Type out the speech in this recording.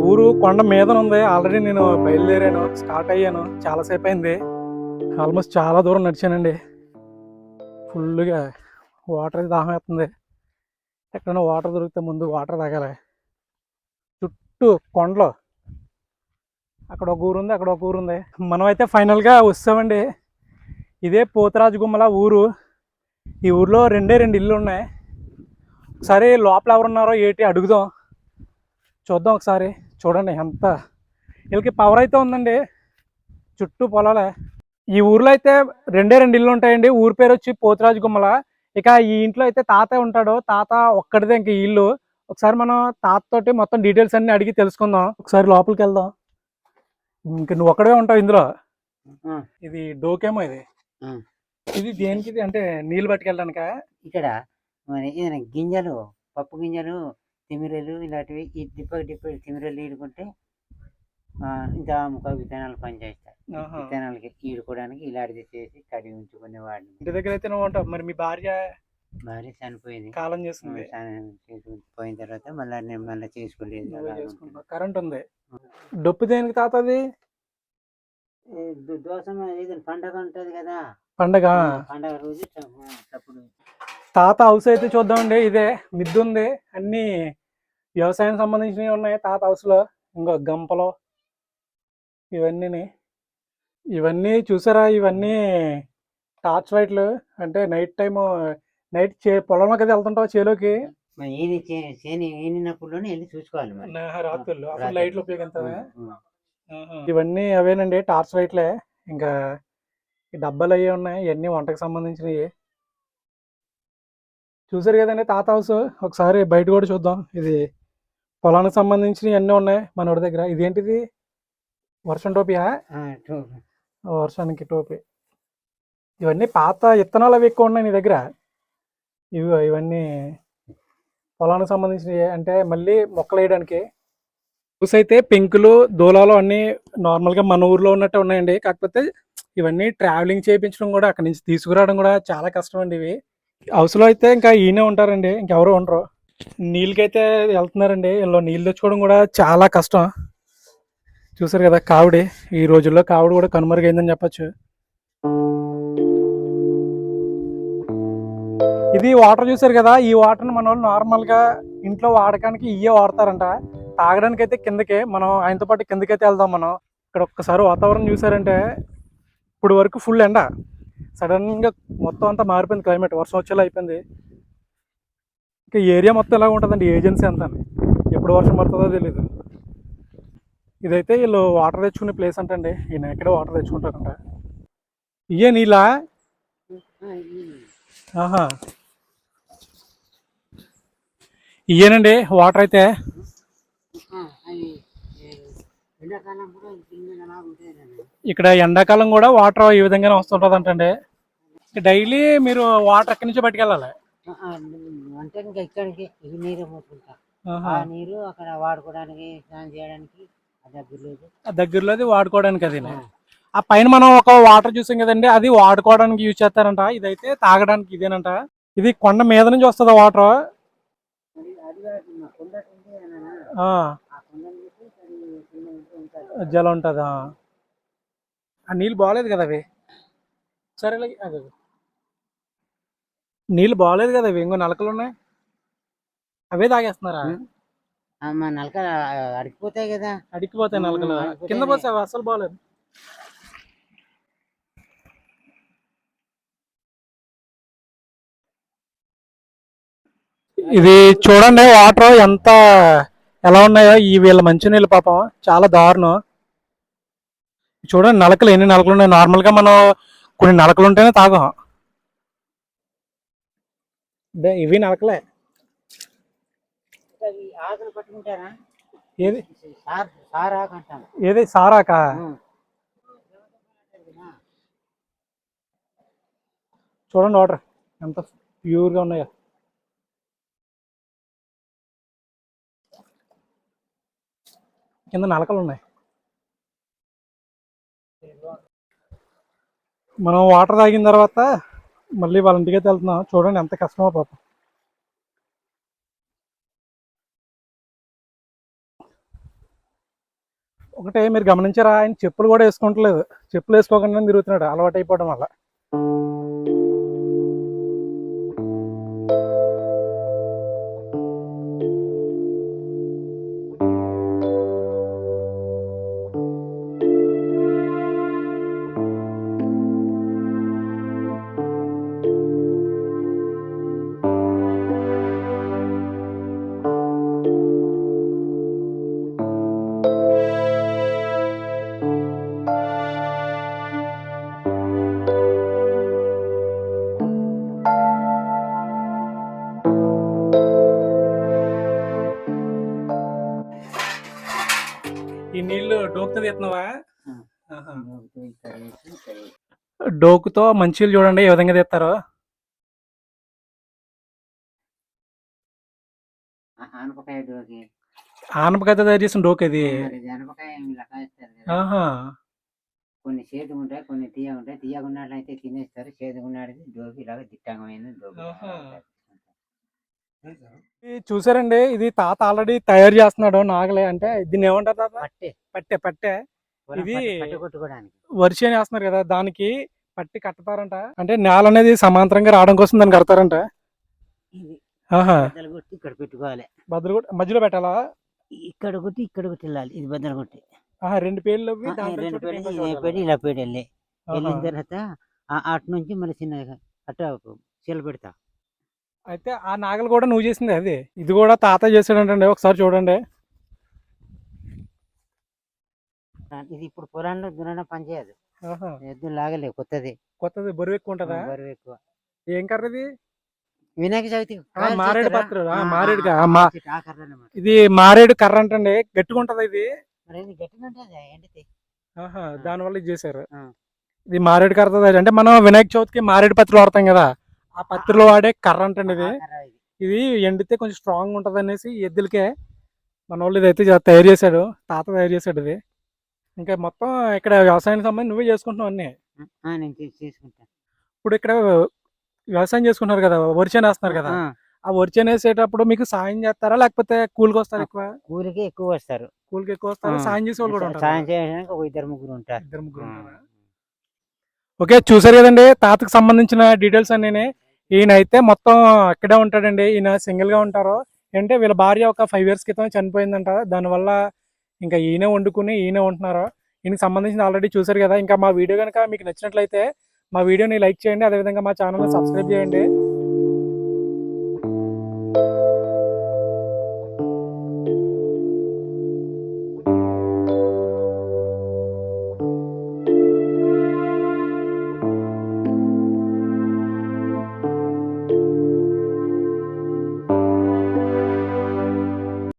ఊరు కొండ మీద ఉంది. ఆల్రెడీ నేను బయలుదేరాను, స్టార్ట్ అయ్యాను. చాలాసేపు అయింది, ఆల్మోస్ట్ చాలా దూరం నడిచానండి. ఫుల్గా వాటర్ దాహం వేస్తుంది. ఎక్కడైనా వాటర్ దొరికితే ముందు వాటర్ తాగాలి. చుట్టూ కొండలు, అక్కడ ఒక ఊరు ఉంది, అక్కడ ఒక ఊరు ఉంది. మనం అయితే ఫైనల్గా వస్తామండి. ఇదే పోతరాజుగుమ్మల ఊరు. ఈ ఊర్లో రెండు ఇల్లు ఉన్నాయి. ఒకసారి లోపల ఎవరున్నారో ఏంటి అడుగుదాం, చూద్దాం ఒకసారి. చూడండి ఎంత వీళ్ళకి పవర్ అయితే ఉందండి. చుట్టూ పొలాలే. ఈ ఊర్లో అయితే రెండు ఇల్లు ఉంటాయండి. ఊరి పేరు వచ్చి పోతరాజు గుమ్మల. ఇక ఈ ఇంట్లో అయితే తాత ఉంటాడు. తాత ఒక్కడిదే ఇంక ఈ ఇల్లు. ఒకసారి మనం తాత తోటి మొత్తం డీటెయిల్స్ అన్ని అడిగి తెలుసుకుందాం. ఒకసారి లోపలికి వెళ్దాం. ఇంక నువ్వు ఒక్కడే ఉంటావు ఇందులో. ఇది డోకేమో ఇది. ఇది దేనికి అంటే నీళ్ళు పట్టుకెళ్ళడానిక? ఇక్కడ గింజలు, పప్పు గింజలు, తిమిరలు ఇలాంటివి ఈ డిప్ప తిమిరలు ఈడుకుంటే ఇంకా ముఖ విత్తనాలు పనిచేస్తాయి. విత్తనాలకి ఈడుకోవడానికి ఇలాంటిది చేసి కడిగి ఉంచుకునే వాడిని. ఇంటి దగ్గర అయితే నువ్వు ఉంటావు. మరి మీ భార్య చనిపోయింది, కాలం చేస్తుంది. పోయిన తర్వాత మళ్ళీ చేసుకోలేదు. కరెంట్ ఉంది. డొప్పు దేనికి తాత? అది దోసం పండగ ఉంటది కదా, పండగ రోజు తప్పుడు. తాత హౌస్ అయితే చూద్దామండి. ఇదే మిద్దు ఉంది, అన్ని వ్యవసాయం సంబంధించినవి ఉన్నాయి తాత హౌస్ లో. ఇంకో గంపలు ఇవన్నీ చూసారా? ఇవన్నీ టార్చ్ లైట్లు. అంటే నైట్ టైము నైట్ పొలంలోకి అయితే వెళ్తుంటావు చేలోకి. వెళ్ళి చూసుకోవాలి రాత్రులు. అప్పుడు లైట్లు ఉపయోగిస్తావా? ఇవన్నీ అవేనండి, టార్చ్ లైట్లే. ఇంకా ఈ డబ్బాలు అవి ఉన్నాయి, ఇవన్నీ వంటకు సంబంధించినవి. చూసారు కదండి తాత హౌస్. ఒకసారి బయట కూడా చూద్దాం. ఇది పొలానికి సంబంధించినవి అన్నీ ఉన్నాయి మనోడి దగ్గర. ఇదేంటిది? వర్షం టోపియా? వర్షానికి టోపీ. ఇవన్నీ పాత విత్తనాలు అవి ఎక్కువ ఉన్నాయి నీ దగ్గర. ఇవన్నీ పొలానికి సంబంధించినవి, అంటే మళ్ళీ మొక్కలు వేయడానికి. హౌస్ అయితే పెంకులు, దూలాలు అన్నీ నార్మల్గా మన ఊర్లో ఉన్నట్టు ఉన్నాయండి. కాకపోతే ఇవన్నీ ట్రావెలింగ్ చేయించడం కూడా, అక్కడి నుంచి తీసుకురావడం కూడా చాలా కష్టం అండి. ఇవి హౌస్లో అయితే ఇంకా ఈయనే ఉంటారండి, ఇంకెవరు ఉండరు. నీళ్ళకైతే వెళ్తున్నారండి. వీళ్ళు నీళ్ళు తెచ్చుకోవడం కూడా చాలా కష్టం. చూసారు కదా కావిడి. ఈ రోజుల్లో కావిడి కూడా కనుమరుగైందని చెప్పచ్చు. ఇది వాటర్ చూసారు కదా. ఈ వాటర్ని మన వాళ్ళు నార్మల్గా ఇంట్లో వాడకానికి ఇవే వాడతారంట. తాగడానికి అయితే కిందకే, మనం ఆయనతో పాటు కిందకైతే వెళ్దాం. మనం ఇక్కడ ఒక్కసారి వాతావరణం చూసారంటే, ఇప్పుడు వరకు ఫుల్ ఎండ, సడన్గా మొత్తం అంతా మారిపోయింది క్లైమేట్. వర్షం వచ్చేలా అయిపోయింది. ఇంకా ఏరియా మొత్తం ఎలా ఉంటుందండి, ఏజెన్సీ అంతా. ఎప్పుడు వర్షం పడుతుందో తెలీదు. ఇదైతే వీళ్ళు వాటర్ తెచ్చుకునే ప్లేస్ అంటండి. ఈయన ఎక్కడే వాటర్ తెచ్చుకుంటారంట. ఇయే నీళ్ళా? ఆహా, ఇయేనండి వాటర్ అయితే. ఇక్కడ ఎండాకాలం కూడా వాటర్ ఈ విధంగానే వస్తుంటది అంటండి. డైలీ మీరు వాటర్ ఎక్కడి నుంచి పట్టుకెళ్ళాలి అంటే ఇంకా ఇక్కడికి నీరు పోతుంటా. నీరు అక్కడ వాడుకోవడానికి, స్నానం చేయడానికి దగ్గరలో వాడుకోవడానికి. అది ఆ పైన మనం ఒక వాటర్ చూసాం కదండి, అది వాడుకోవడానికి యూజ్ చేస్తారంట. ఇదైతే తాగడానికి ఇదేనంట. ఇది కొండ మీద నుంచి వస్తుంది వాటర్. జలం ఉంటుందా? ఆ నీళ్ళు బాగలేదు కదా అవి. సరే అదే నీళ్ళు బాగలేదు కదా అవి. ఇంకో నలకలు ఉన్నాయి, అవే తాగేస్తున్నారా? నలకలు అడిగిపోతాయి కదా. అడిగిపోతాయి నలకలు. కింద పోతే అవి అసలు బాగలేదు. ఇది చూడండి వాటర్ ఎంత ఎలా ఉన్నాయో. ఈ వీళ్ళ మంచినీళ్ళు పాపం చాలా దారుణం. చూడండి నలకలు, ఎన్ని నలకలు ఉన్నాయి. నార్మల్గా మనం కొన్ని నలకలు ఉంటేనే తాగం. ఇవి నలకలే. ఏది ఏది సారాకా? చూడండి వాటర్ ఎంత ప్యూర్గా ఉన్నాయో. కింద నలకలు ఉన్నాయి. మనం వాటర్ తాగిన తర్వాత మళ్ళీ వాళ్ళ ఇంటికైతే వెళ్తున్నాం. చూడండి ఎంత కష్టమో పాపం. ఒకటే మీరు గమనించారా, ఆయన చెప్పులు కూడా వేసుకుంటలేదు, చెప్పులు వేసుకోకుండా తిరుగుతున్నాడు అలవాటు అయిపోవడం వల్ల. ఈ నీళ్లు డోకుతో తీస్తున్నావా? ఆహా. డోకుతో మంచిలు చూడండి ఏ విధంగా తీస్తారో. ఆనపకాయ డోకి ఆనపకాయతో తయారు చేసిన డోకు ఇది. ఆనపకాయ లెక్కేస్తారు కదా. ఆహా. కొన్ని చేదు ఉంటాయి, కొన్ని తీయ ఉంటాయి. తీయగున్నట్లయితే తినేస్తారు, చేదుగున్నాడిది డోకి ఇలాగ దిట్టంగమైన డోకి. ఇది చూసారండి, ఇది తాత ఆల్రెడీ తయారు చేస్తున్నాడు నాగలే. అంటే దీన్ని ఏమంటారు తాత? పట్టే పట్టె. పట్టె ఇది పట్టే కొట్టుకోవడానికి వరిసి అని వేస్తున్నారు కదా, దానికి పట్టి కడతారంట. అంటే నేల అనేది సమాంతరంగా రావడం కోసం దాన్ని కడతారంట. ఇది ఆహా. బద్దలు కొట్టి ఇక్కడ పెట్టుకోవాలి. బద్దలు కొట్టి మధ్యలో పెట్టాలా? ఇక్కడ కొట్టి ఇక్కడ కొట్టి వెళ్ళాలి. ఇది బద్దలు కొట్టి ఆహా, రెండు పేర్లు రెండు పెడి పెడి ఇలా పెడి వెళ్ళి వెళ్ళిన తర్వాత అటు నుంచి మళ్ళీ చిన్న అట్ట చీల పెడతా. అయితే ఆ నాగలు కూడా నువ్వు చేసింది అది. ఇది కూడా తాత చేసాడంటండి, ఒకసారి చూడండి. ఇది ఇప్పుడు పొలంలో దున్న పని చేయదు. ఆహా. ఎద్దు లాగలేవు. కొత్తది బరువు ఎక్కువ ఉంటుందా? బరువు ఎక్కువ. ఏం కర్ర ఇది? వినాయక చవితి మారేడు పత్ర. మారేడు ఇది మారేడు కర్ర అంటండి, గట్టిగా ఉంటది ఇది. ఆహా, దానివల్ల ఇది చేశారు. ఇది మారేడు కర్ర. అంటే మనం వినాయక చవితికి మారేడు పత్రులు వాడతాం కదా, ఆ పత్రులు వాడే కర్ర అంటండి ఇది. ఇది ఎండితే కొంచెం స్ట్రాంగ్ ఉంటది అనేసి ఎద్దులకే మన వాళ్ళు ఇదైతే తయారు చేశాడు, తాత తయారు చేశాడు ఇది. ఇంకా మొత్తం ఇక్కడ వ్యవసాయానికి సంబంధించి నువ్వే చేసుకుంటున్నావు అన్ని. ఇప్పుడు ఇక్కడ వ్యవసాయం చేసుకుంటున్నారు కదా, వరిచేను వేస్తున్నారు కదా, ఆ వరిచేను వేసేటప్పుడు మీకు సాయం చేస్తారా లేకపోతే కూలికి వస్తారు? ఎక్కువ కూలికి ఎక్కువ వస్తారు. కూలికి ఎక్కువ వస్తారు, సాయం చేసే వాళ్ళు కూడా ఉంటారు. సాయం చేయడానికి ఒక ఇద్దరు ముగ్గురు ఉంటారు. ఓకే, చూసారు కదండి తాతకు సంబంధించిన డీటెయిల్స్ అన్నీ. ఈయన అయితే మొత్తం ఇక్కడే ఉంటాడండి, ఈయన సింగిల్ గా ఉంటారు. అంటే వీళ్ళ భార్య ఒక 5 years క్రితం చనిపోయిందంట, దానివల్ల ఇంకా ఈయనే వండుకుని ఈయనే ఉంటున్నారు. ఈయనకి సంబంధించిన ఆల్రెడీ చూసారు కదా. ఇంకా మా వీడియో కనుక మీకు నచ్చినట్లయితే మా వీడియోని లైక్ చేయండి, అదేవిధంగా మా ఛానల్ని సబ్స్క్రైబ్ చేయండి.